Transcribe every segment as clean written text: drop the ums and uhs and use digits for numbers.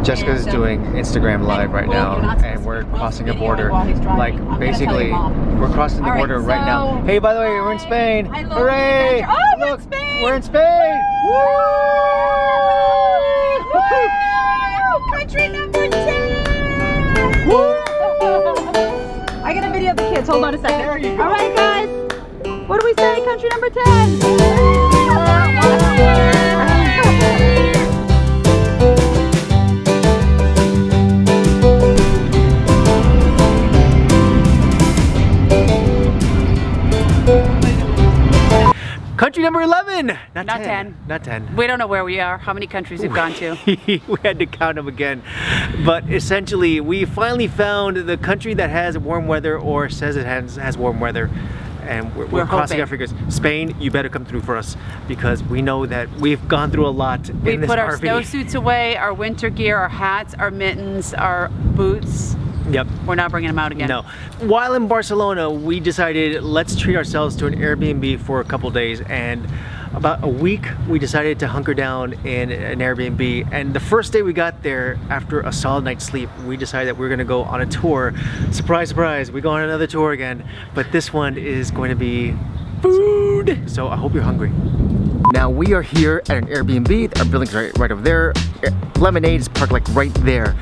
Jessica's doing Instagram Live right now, and we're crossing a border. Like, basically, we're crossing the border right now. Hey, by the way, we're in Spain. Hooray! Look, we're in Spain! Woo! Country number 10! Woo! I got a video of the kids. Hold on a second. There you go. All right, guys. What do we say? Country number 10. Country number 11! Not 10. Not 10. We don't know where we are, how many countries we've gone to. We had to count them again. But essentially, we finally found the country that has warm weather or says it has warm weather. And we're crossing our fingers. Spain, you better come through for us because we know that we've gone through a lot in this RV. We put our snowsuits away, our winter gear, our hats, our mittens, our boots. Yep. We're not bringing them out again. No. While in Barcelona, we decided let's treat ourselves to an Airbnb for a couple days, and about a week we decided to hunker down in an Airbnb. And the first day we got there, after a solid night's sleep, we decided that we were going to go on a tour. Surprise, surprise, we go on another tour again, but this one is going to be food. So I hope you're hungry. Now we are here at an Airbnb. Our building's right over there. Lemonade is parked like right there.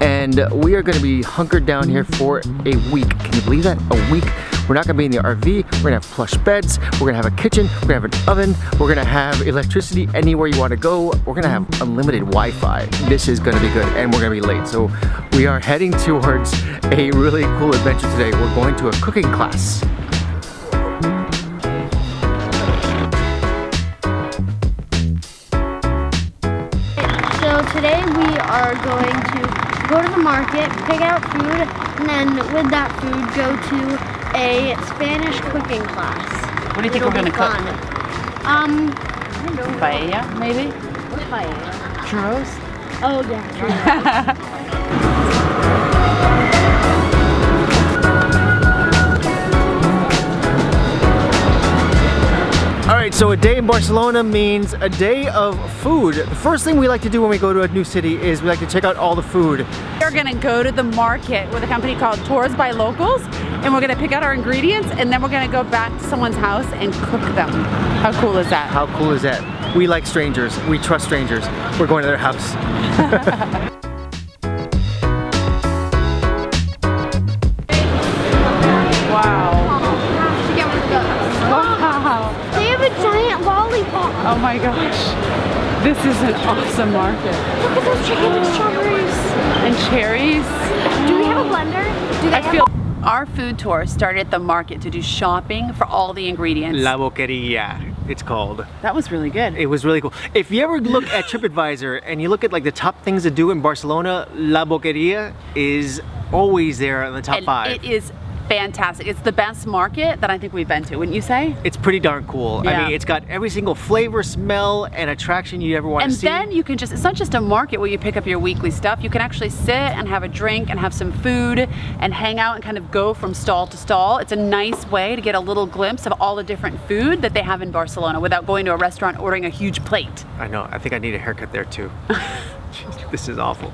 And we are going to be hunkered down here for a week. Can you believe that? A week. We're not going to be in the RV. We're going to have plush beds. We're going to have a kitchen. We're going to have an oven. We're going to have electricity anywhere you want to go. We're going to have unlimited Wi-Fi. This is going to be good, and we're going to be late. So we are heading towards a really cool adventure today. We're going to a cooking class. So today we are going to go to the market, pick out food, and then with that food go to a Spanish cooking class. What do you think we're going to cook? I don't know. Paella, maybe? What's paella? Churros? Oh yeah, Alright, so a day in Barcelona means a day of food. The first thing we like to do when we go to a new city is we like to check out all the food. We're going to go to the market with a company called Tours by Locals, and we're going to pick out our ingredients, and then we're going to go back to someone's house and cook them. How cool is that? How cool is that? We like strangers. We trust strangers. We're going to their house. Wow. They have a giant lollipop. Oh my gosh. This is an awesome market. Look at those chicken and strawberries. And cherries. Do we have a blender? Do they I feel our food tour started at the market to do shopping for all the ingredients. La Boqueria, it's called. That was really good. It was really cool. If you ever look at TripAdvisor and you look at like the top things to do in Barcelona, La Boqueria is always there in the top 5. It is fantastic. It's the best market that I think we've been to, wouldn't you say? It's pretty darn cool. Yeah. I mean, it's got every single flavor, smell, and attraction you ever want to see. And then you can just, it's not just a market where you pick up your weekly stuff. You can actually sit and have a drink and have some food and hang out and kind of go from stall to stall. It's a nice way to get a little glimpse of all the different food that they have in Barcelona without going to a restaurant ordering a huge plate. I know. I think I need a haircut there too. This is awful.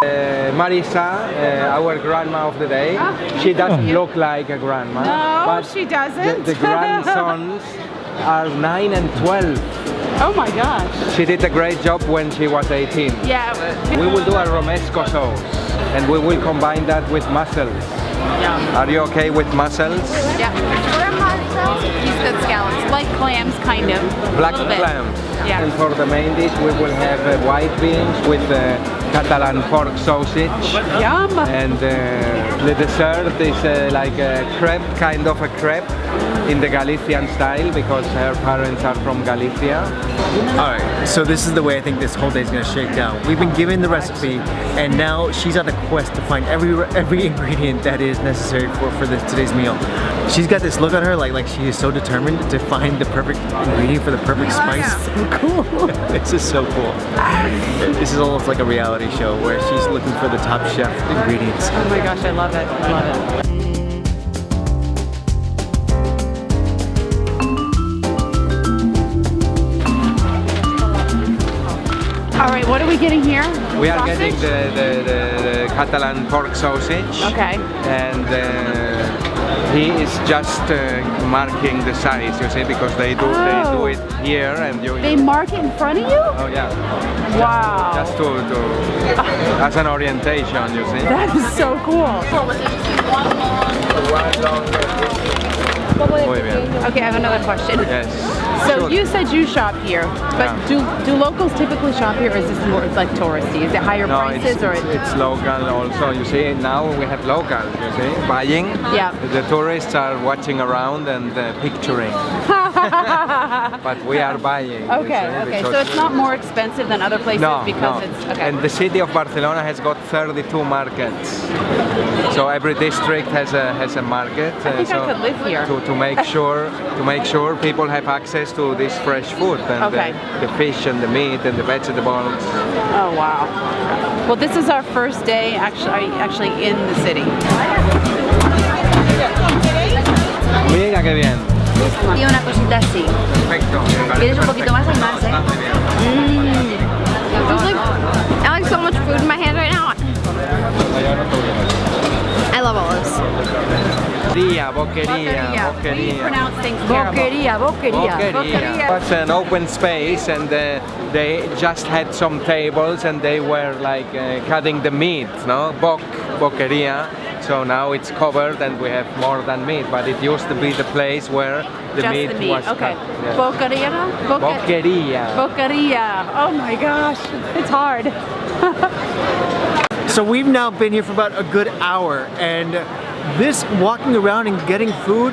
Marisa, our grandma of the day, she doesn't look like a grandma. No, but she doesn't. The grandsons are 9 and 12. Oh my gosh. She did a great job when she was 18. Yeah. We will do a romesco sauce, and we will combine that with mussels. Yeah. Are you okay with mussels? Yeah. These good scallops, like clams, kind of. Black a little bit. clams. Yeah. And for the main dish, we will have white beans with Catalan pork sausage. Yum. And the dessert is like a crepe, kind of a crepe in the Galician style because her parents are from Galicia. Alright, so this is the way I think this whole day is going to shake down. We've been given the recipe, and now she's on a quest to find every ingredient that is necessary for today's meal. She's got this look on her like she is so determined to find the perfect ingredient for the perfect spice. So cool. This is so cool. This is almost like a reality show where she's looking for the top chef ingredients. Oh my gosh, I love it. I love it. All right, what do we getting here? We are Sausage? getting the Catalan pork sausage. Okay. And he is just marking the size, you see, because they do it here, and They mark it in front of you? Oh yeah. Wow. Just to as an orientation, you see. That is so cool. Muy bien. Okay, I have another question. Yes. So Sure. you said you shop here, but Yeah. do locals typically shop here, or is this more like touristy? Is it higher No, prices or? it's local also. You see, now we have local, you see, buying. Yeah. The tourists are watching around and picturing. But we are buying. you Okay, see, okay. because- So it's not more expensive than other places No, because no. it's okay. And the city of Barcelona has got 32 markets. So every district has a market. I think I could live here. To make sure people have access to this fresh food and Okay. the fish and the meat and the vegetables. Oh wow. Well, this is our first day actually in the city. Mira qué bien. Y una cosita así. Perfecto. ¿Quieres un poquito más? Hay más, I like so much food in my hand right now. I love olives. Boqueria. We pronounce things terrible. Boqueria. It's an open space, and they just had some tables, and they were like cutting the meat, no? Boqueria. So now it's covered, and we have more than meat. But it used to be the place where the Just meat the meat. was Okay. cut. Yeah. Boqueria? Boqueria. Boqueria. Oh my gosh, it's hard. So we've now been here for about a good hour, and this walking around and getting food,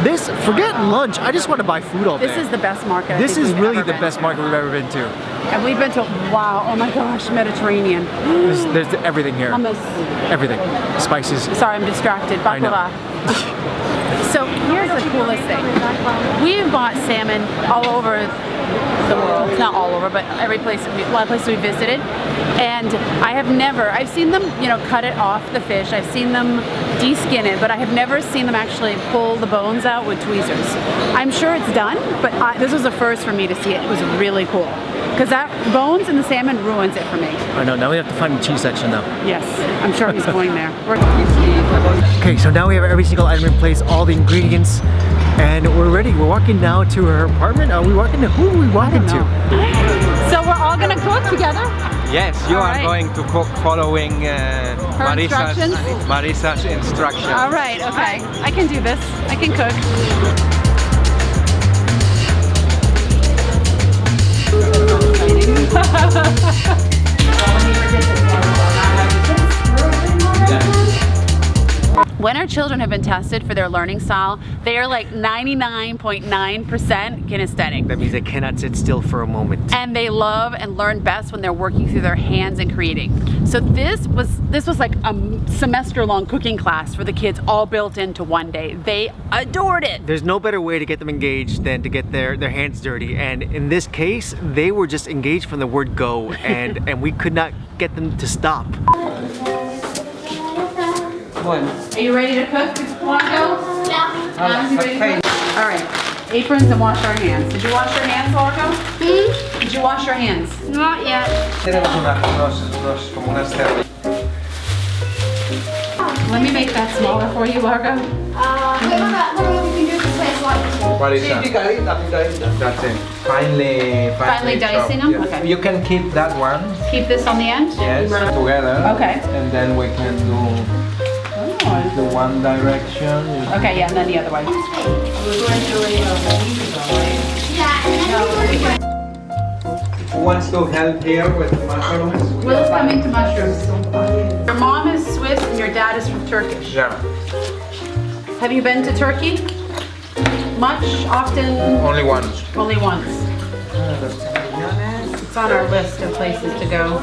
this, forget lunch, I just want to buy food all day. This is the best market. This is really the been best to. market we've ever been to. And we've been to, wow, oh my gosh, Mediterranean. There's everything here. Hummus. Everything. Spices. Sorry, I'm distracted. I know. Baklava. So here's the coolest thing. We've bought salmon all over the world. Not all over, but every place, a lot of places we visited. And I've seen them, cut it off the fish. I've seen them de-skin it, but I have never seen them actually pull the bones out with tweezers. I'm sure it's done, but this was the first for me to see it. It was really cool. Because that bones in the salmon ruins it for me. I know, now we have to find the cheese section though. Yes, I'm sure he's going there. Okay, so now we have every single item in place, all the ingredients, and we're ready. We're walking now to her apartment. Are we walking to, who are we walking to? So we're all gonna cook together? Yes, you All are right. going to cook following instructions? Marisa's instructions. All right, okay. I can do this. I can cook. When our children have been tested for their learning style, they are like 99.9% kinesthetic. That means they cannot sit still for a moment. And they love and learn best when they're working through their hands and creating. So this was like a semester-long cooking class for the kids, all built into one day. They adored it. There's no better way to get them engaged than to get their hands dirty. And in this case, they were just engaged from the word go, and we could not get them to stop. Are you ready to cook, Largo? Yeah. You ready to cook? All right. Aprons and wash our hands. Did you wash your hands, Largo? Did you wash your hands? Not yet. Let me make that smaller for you, Largo. What about we can do this place like What is that? That's it. Finely dicing chopped, them? yes. Okay. You can keep that one. Keep this on the end? Yes, together. Okay. And then we can do the one direction. Okay, yeah, and then the other way. Who wants to help here with mushrooms? Will's coming to mushrooms. Your mom is Swiss and your dad is from Turkish. Yeah, Have you been to Turkey? Much? Often? only once. Only once. It's on our list of places to go.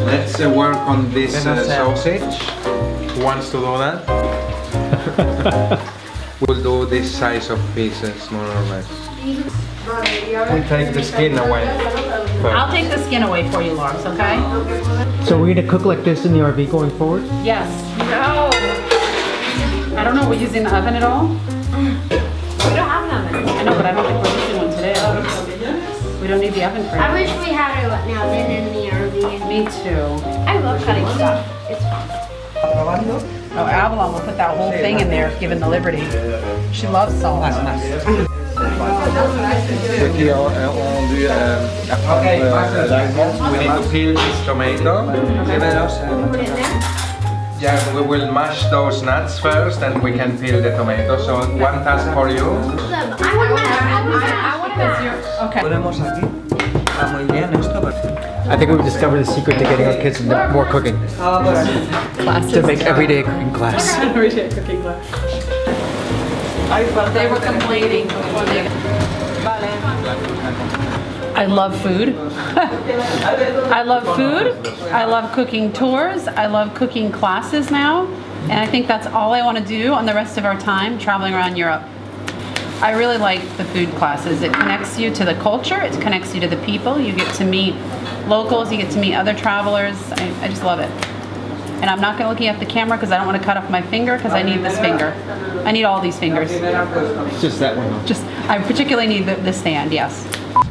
Let's work on this sausage. Who wants to do that? We'll do this size of pieces, more or less. We'll take the skin away I'll take the skin away for you, Lars, okay? So we're gonna cook like this in the RV going forward? Yes. No. I don't know, we're using the oven at all? We don't have an oven. I know, but I don't think we're using one today. don't need the oven for I it. wish we had it now than in the RV. Me too. I love cutting stuff. It's fun. Oh, Avalon will put that whole thing in there, given the liberty. She loves salt. Here on the we need to peel this tomato. Yeah, we will mash those nuts first and we can peel the tomato. So one task for you. Okay. I think we've discovered the secret to getting our kids into more cooking. To make everyday cooking class. Everyday cooking class. They were complaining. I love food. I love food. I love cooking tours. I love cooking classes now. And I think that's all I want to do on the rest of our time traveling around Europe. I really like the food classes. It connects you to the culture. It connects you to the people. You get to meet locals. You get to meet other travelers. I just love it. And I'm not going to looking at the camera because I don't want to cut off my finger because I need this finger. I need all these fingers. Just that one. Just, I particularly need this stand, yes.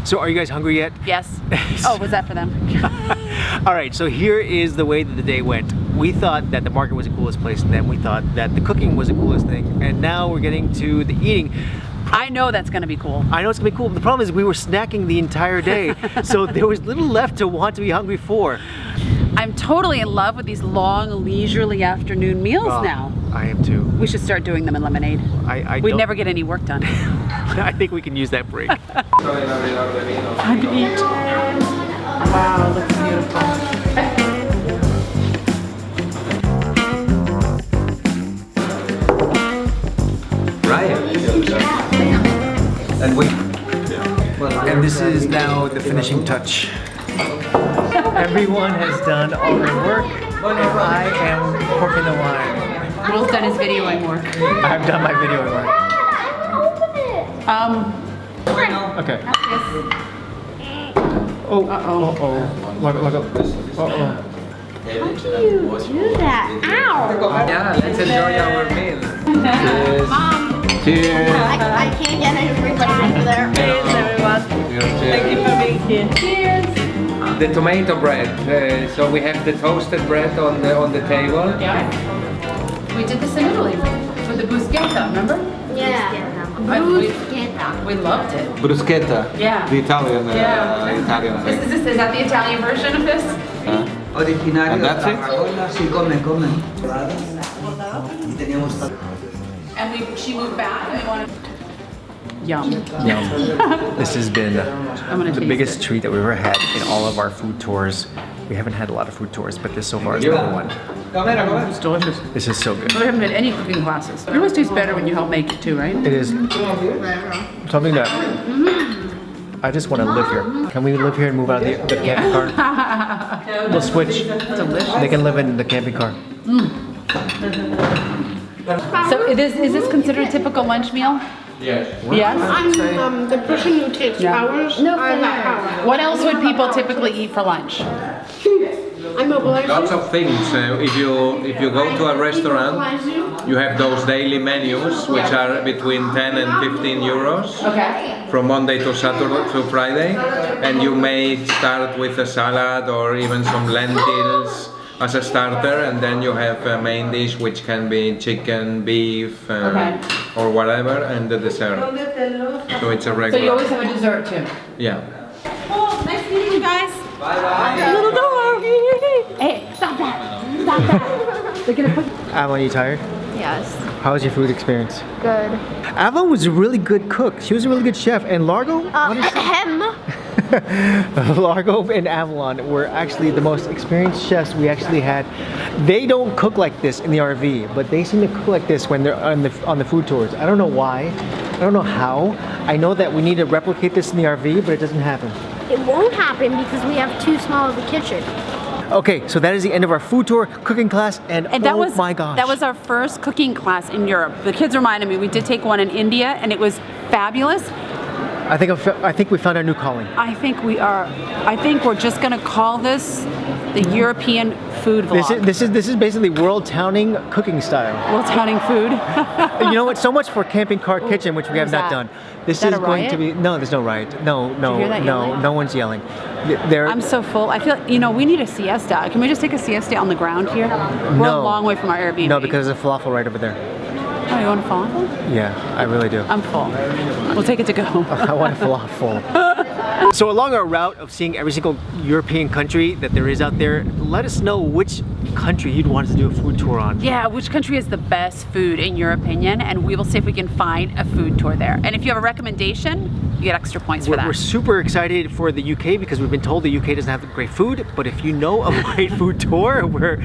So are you guys hungry yet? Yes. Oh, was that for them? All right, so here is the way that the day went. We thought that the market was the coolest place, and then we thought that the cooking was the coolest thing. And now we're getting to the eating. I know that's going to be cool. I know it's gonna be cool. The problem is we were snacking the entire day, so there was little left to want to be hungry for. I'm totally in love with these long, leisurely afternoon meals now. I am too. We should start doing them in Lemonade. We'd never get any work done. I think we can use that break. Time to eat. Wow, looks beautiful. And this is now the finishing touch. Everyone has done all their work, and I am pouring the wine. Will's done his videoing work. I've done my videoing work. Okay. Oh, uh-oh. Look up. Uh-oh. How do you do that? Ow! Yeah, let's enjoy our meal. Cheers. Mom, Cheers. I can't get everybody over there. Cheers, everyone. Thank you for being here. Cheers. The tomato bread. So we have the toasted bread on the table. Yeah. We did this in Italy with the bruschetta, remember? Yeah. We loved it. Bruschetta. Yeah. The Italian. Italian thing. Is that the Italian version of this? And that's it? And she moved back and we wanted... Yum. This has been the taste biggest treat that we've ever had in all of our food tours. We haven't had a lot of food tours, but this so far is number one. It's delicious. This is so good. We haven't had any cooking classes. It always tastes better when you help make it too, right? It is something that I just want to live here. Can we live here and move out of the camping car? We'll switch. Delicious. They can live in the camping car. So is this considered a typical lunch meal? Yes. Yes? I'm the person who takes showers. No, I'm not power. What else would people typically eat for lunch? I'm mobilized. Lots of things. If you go to a restaurant, you have those daily menus, which are between 10 and 15 euros. Okay. From Monday to Saturday to Friday, and you may start with a salad or even some lentils as a starter, and then you have a main dish which can be chicken, beef, or whatever, and the dessert. So it's a regular. So you always have a dessert too? Yeah. Oh, nice meeting you guys. Bye bye. Little dog. Hey, stop that. Stop that. They're gonna put... Avalon, you tired? Yes. How was your food experience? Good. Avalon was a really good cook. She was a really good chef. And Largo? Largo and Avalon were actually the most experienced chefs we actually had. They don't cook like this in the RV, but they seem to cook like this when they're on the food tours. I don't know why. I don't know how. I know that we need to replicate this in the RV, but it doesn't happen. It won't happen because we have too small of a kitchen. Okay, so that is the end of our food tour, cooking class, and that oh was, my gosh. That was our first cooking class in Europe. The kids reminded me, we did take one in India and it was fabulous. I think we found our new calling. I think we're just gonna call this the European food vlog. This is basically WorldTowning cooking style. WorldTowning food. You know what? So much for camping car kitchen, which we have not done. This is going to be there's no riot. No, no one's yelling. I'm so full. I feel we need a siesta. Can we just take a siesta on the ground here? We're a long way from our Airbnb. No, because there's a falafel right over there. Oh, you want a falafel? Yeah, I really do. I'm full. We'll take it to go. I want a falafel. So along our route of seeing every single European country that there is out there, let us know which country you'd want us to do a food tour on. Yeah, which country has the best food in your opinion, and we will see if we can find a food tour there. And if you have a recommendation, you get extra points for that. We're super excited for the UK because we've been told the UK doesn't have great food, but if you know of a great food tour, we're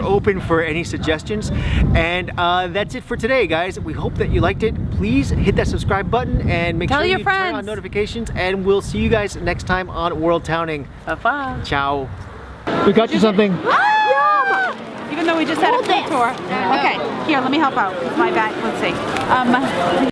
open for any suggestions. And that's it for today, guys. We hope that you liked it. Please hit that subscribe button and make sure you turn on notifications, and we'll see you guys next time on WorldTowning. Bye-bye. Ciao. We got you something. Even though we just had a food tour. Okay, here, let me help out with my bag. Let's see.